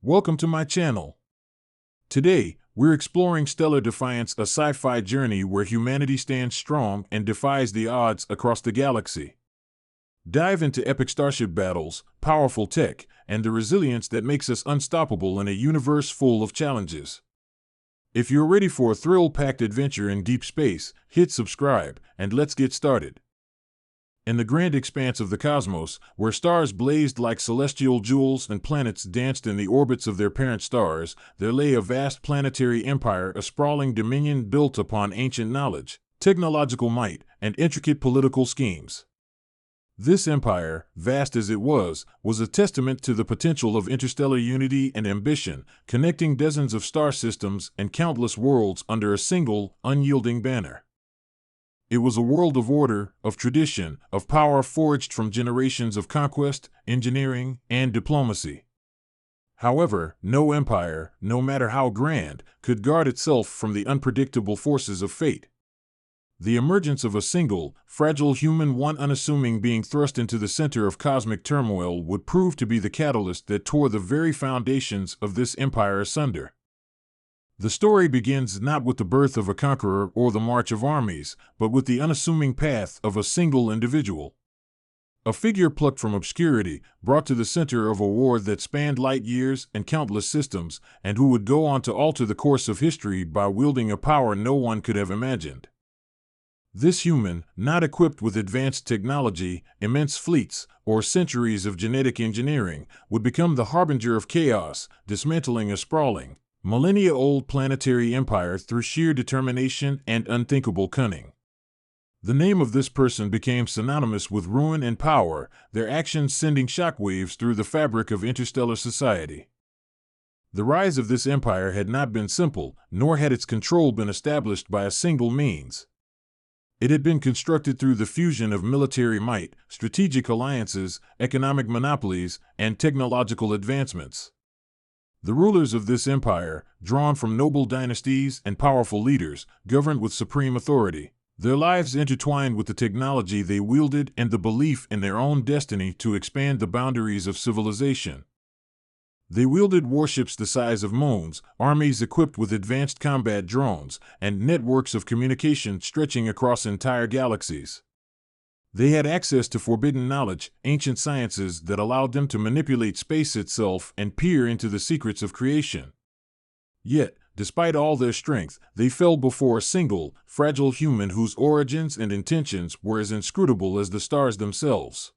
Welcome to my channel. Today, we're exploring Stellar Defiance, a sci-fi journey where humanity stands strong and defies the odds across the galaxy. Dive into epic starship battles, powerful tech, and the resilience that makes us unstoppable in a universe full of challenges. If you're ready for a thrill-packed adventure in deep space, hit subscribe, and let's get started. In the grand expanse of the cosmos, where stars blazed like celestial jewels and planets danced in the orbits of their parent stars, there lay a vast planetary empire, a sprawling dominion built upon ancient knowledge, technological might, and intricate political schemes. This empire, vast as it was a testament to the potential of interstellar unity and ambition, connecting dozens of star systems and countless worlds under a single, unyielding banner. It was a world of order, of tradition, of power forged from generations of conquest, engineering, and diplomacy. However, no empire, no matter how grand, could guard itself from the unpredictable forces of fate. The emergence of a single, fragile human, one unassuming being thrust into the center of cosmic turmoil would prove to be the catalyst that tore the very foundations of this empire asunder. The story begins not with the birth of a conqueror or the march of armies, but with the unassuming path of a single individual. A figure plucked from obscurity, brought to the center of a war that spanned light years and countless systems, and who would go on to alter the course of history by wielding a power no one could have imagined. This human, not equipped with advanced technology, immense fleets, or centuries of genetic engineering, would become the harbinger of chaos, dismantling a sprawling, millennia-old planetary empire through sheer determination and unthinkable cunning. The name of this person became synonymous with ruin and power, their actions sending shockwaves through the fabric of interstellar society. The rise of this empire had not been simple, nor had its control been established by a single means. It had been constructed through the fusion of military might, strategic alliances, economic monopolies, and technological advancements. The rulers of this empire, drawn from noble dynasties and powerful leaders, governed with supreme authority, their lives intertwined with the technology they wielded and the belief in their own destiny to expand the boundaries of civilization. They wielded warships the size of moons, armies equipped with advanced combat drones, and networks of communication stretching across entire galaxies. They had access to forbidden knowledge, ancient sciences that allowed them to manipulate space itself and peer into the secrets of creation. Yet, despite all their strength, they fell before a single, fragile human whose origins and intentions were as inscrutable as the stars themselves.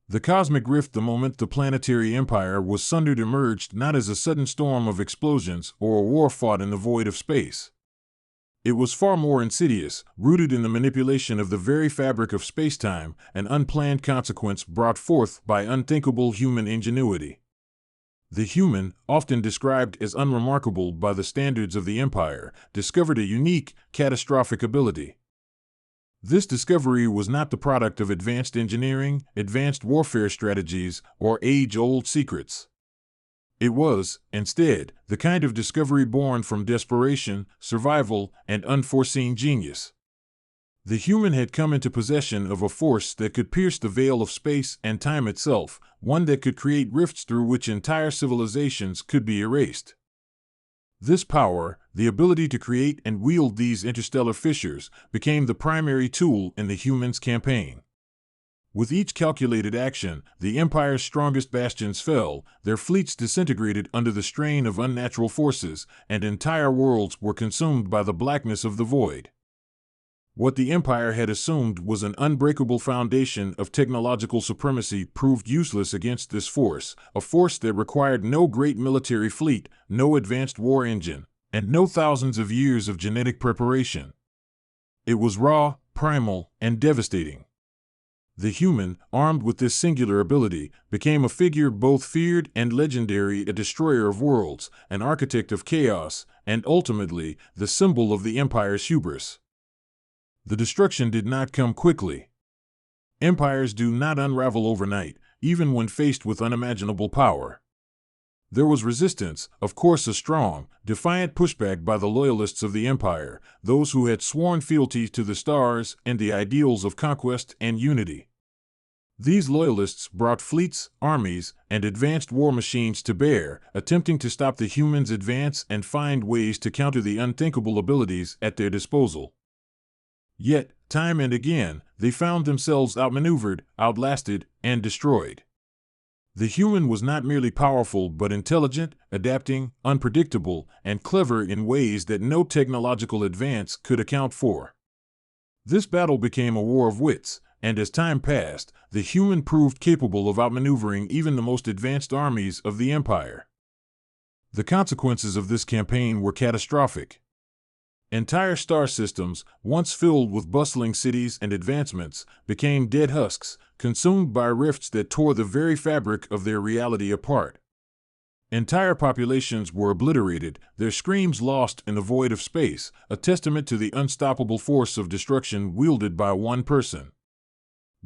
The cosmic rift, the moment the planetary empire was sundered, emerged not as a sudden storm of explosions or a war fought in the void of space. It was far more insidious, rooted in the manipulation of the very fabric of space-time, an unplanned consequence brought forth by unthinkable human ingenuity. The human, often described as unremarkable by the standards of the empire, discovered a unique, catastrophic ability. This discovery was not the product of advanced engineering, advanced warfare strategies, or age-old secrets. It was, instead, the kind of discovery born from desperation, survival, and unforeseen genius. The human had come into possession of a force that could pierce the veil of space and time itself, one that could create rifts through which entire civilizations could be erased. This power, the ability to create and wield these interstellar fissures, became the primary tool in the human's campaign. With each calculated action, the Empire's strongest bastions fell, their fleets disintegrated under the strain of unnatural forces, and entire worlds were consumed by the blackness of the void. What the Empire had assumed was an unbreakable foundation of technological supremacy proved useless against this force, a force that required no great military fleet, no advanced war engine, and no thousands of years of genetic preparation. It was raw, primal, and devastating. The human, armed with this singular ability, became a figure both feared and legendary, a destroyer of worlds, an architect of chaos, and ultimately, the symbol of the Empire's hubris. The destruction did not come quickly. Empires do not unravel overnight, even when faced with unimaginable power. There was resistance, of course, a strong, defiant pushback by the loyalists of the Empire, those who had sworn fealty to the stars and the ideals of conquest and unity. These loyalists brought fleets, armies, and advanced war machines to bear, attempting to stop the humans' advance and find ways to counter the unthinkable abilities at their disposal. Yet, time and again, they found themselves outmaneuvered, outlasted, and destroyed. The human was not merely powerful but intelligent, adapting, unpredictable, and clever in ways that no technological advance could account for. This battle became a war of wits, and as time passed, the human proved capable of outmaneuvering even the most advanced armies of the Empire. The consequences of this campaign were catastrophic. Entire star systems, once filled with bustling cities and advancements, became dead husks, consumed by rifts that tore the very fabric of their reality apart. Entire populations were obliterated, their screams lost in the void of space, a testament to the unstoppable force of destruction wielded by one person.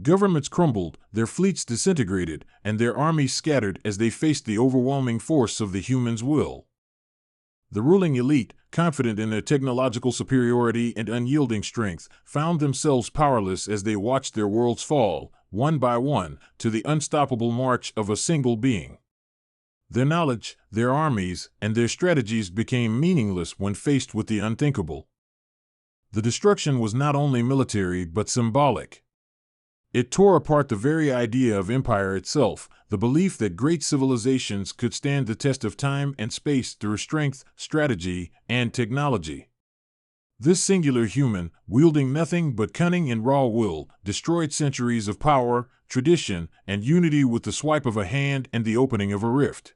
Governments crumbled, their fleets disintegrated, and their armies scattered as they faced the overwhelming force of the human's will. The ruling elite, confident in their technological superiority and unyielding strength, found themselves powerless as they watched their worlds fall, one by one, to the unstoppable march of a single being. Their knowledge, their armies, and their strategies became meaningless when faced with the unthinkable. The destruction was not only military but symbolic. It tore apart the very idea of empire itself, the belief that great civilizations could stand the test of time and space through strength, strategy, and technology. This singular human, wielding nothing but cunning and raw will, destroyed centuries of power, tradition, and unity with the swipe of a hand and the opening of a rift.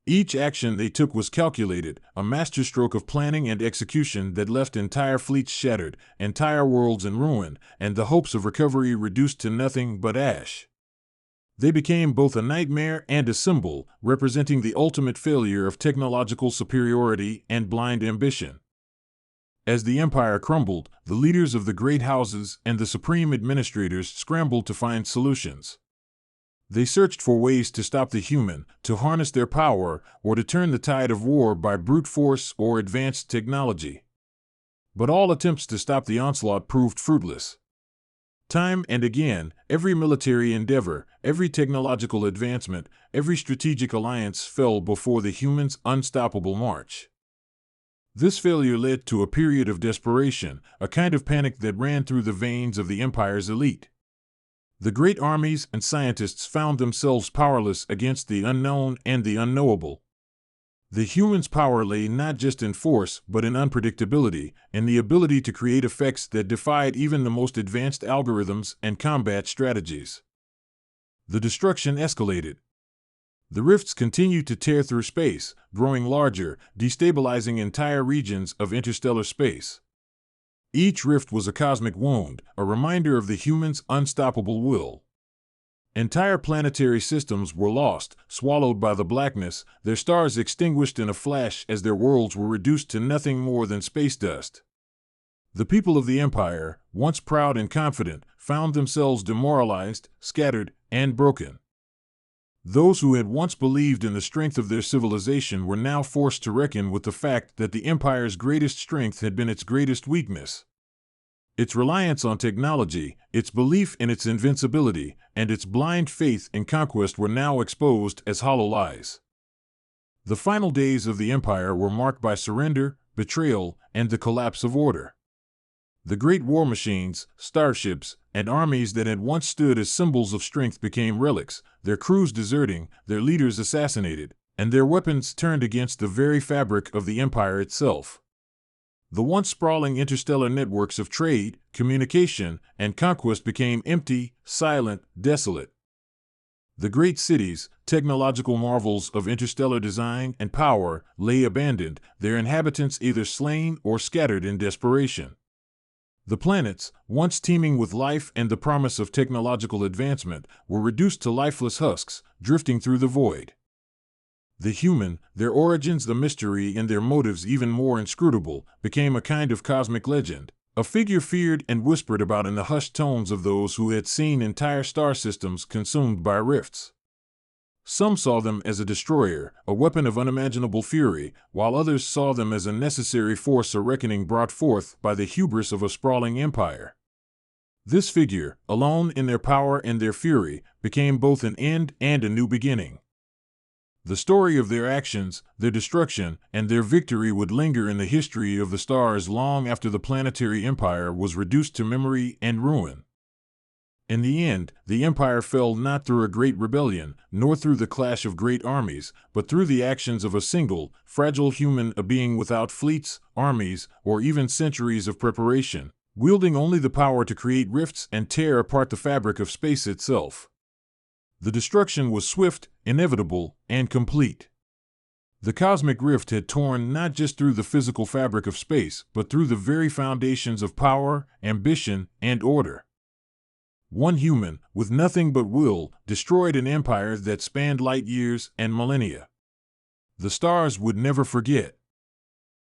Each action they took was calculated, a masterstroke of planning and execution that left entire fleets shattered, entire worlds in ruin, and the hopes of recovery reduced to nothing but ash. They became both a nightmare and a symbol, representing the ultimate failure of technological superiority and blind ambition. As the empire crumbled, the leaders of the great houses and the supreme administrators scrambled to find solutions. They searched for ways to stop the human, to harness their power, or to turn the tide of war by brute force or advanced technology. But all attempts to stop the onslaught proved fruitless. Time and again, every military endeavor, every technological advancement, every strategic alliance fell before the humans' unstoppable march. This failure led to a period of desperation, a kind of panic that ran through the veins of the Empire's elite. The great armies and scientists found themselves powerless against the unknown and the unknowable. The humans' power lay not just in force but in unpredictability, in the ability to create effects that defied even the most advanced algorithms and combat strategies. The destruction escalated. The rifts continued to tear through space, growing larger, destabilizing entire regions of interstellar space. Each rift was a cosmic wound, a reminder of the human's unstoppable will. Entire planetary systems were lost, swallowed by the blackness, their stars extinguished in a flash as their worlds were reduced to nothing more than space dust. The people of the Empire, once proud and confident, found themselves demoralized, scattered, and broken. Those who had once believed in the strength of their civilization were now forced to reckon with the fact that the Empire's greatest strength had been its greatest weakness. Its reliance on technology, its belief in its invincibility, and its blind faith in conquest were now exposed as hollow lies. The final days of the Empire were marked by surrender, betrayal, and the collapse of order. The great war machines, starships, and armies that had once stood as symbols of strength became relics, their crews deserting, their leaders assassinated, and their weapons turned against the very fabric of the Empire itself. The once sprawling interstellar networks of trade, communication, and conquest became empty, silent, desolate. The great cities, technological marvels of interstellar design and power, lay abandoned, their inhabitants either slain or scattered in desperation. The planets, once teeming with life and the promise of technological advancement, were reduced to lifeless husks, drifting through the void. The human, their origins the mystery and their motives even more inscrutable, became a kind of cosmic legend, a figure feared and whispered about in the hushed tones of those who had seen entire star systems consumed by rifts. Some saw them as a destroyer, a weapon of unimaginable fury, while others saw them as a necessary force a reckoning brought forth by the hubris of a sprawling empire. This figure, alone in their power and their fury, became both an end and a new beginning. The story of their actions, their destruction, and their victory would linger in the history of the stars long after the planetary empire was reduced to memory and ruin. In the end, the empire fell not through a great rebellion, nor through the clash of great armies, but through the actions of a single, fragile human being without fleets, armies, or even centuries of preparation, wielding only the power to create rifts and tear apart the fabric of space itself. The destruction was swift, inevitable, and complete. The cosmic rift had torn not just through the physical fabric of space, but through the very foundations of power, ambition, and order. One human, with nothing but will, destroyed an empire that spanned light years and millennia. The stars would never forget.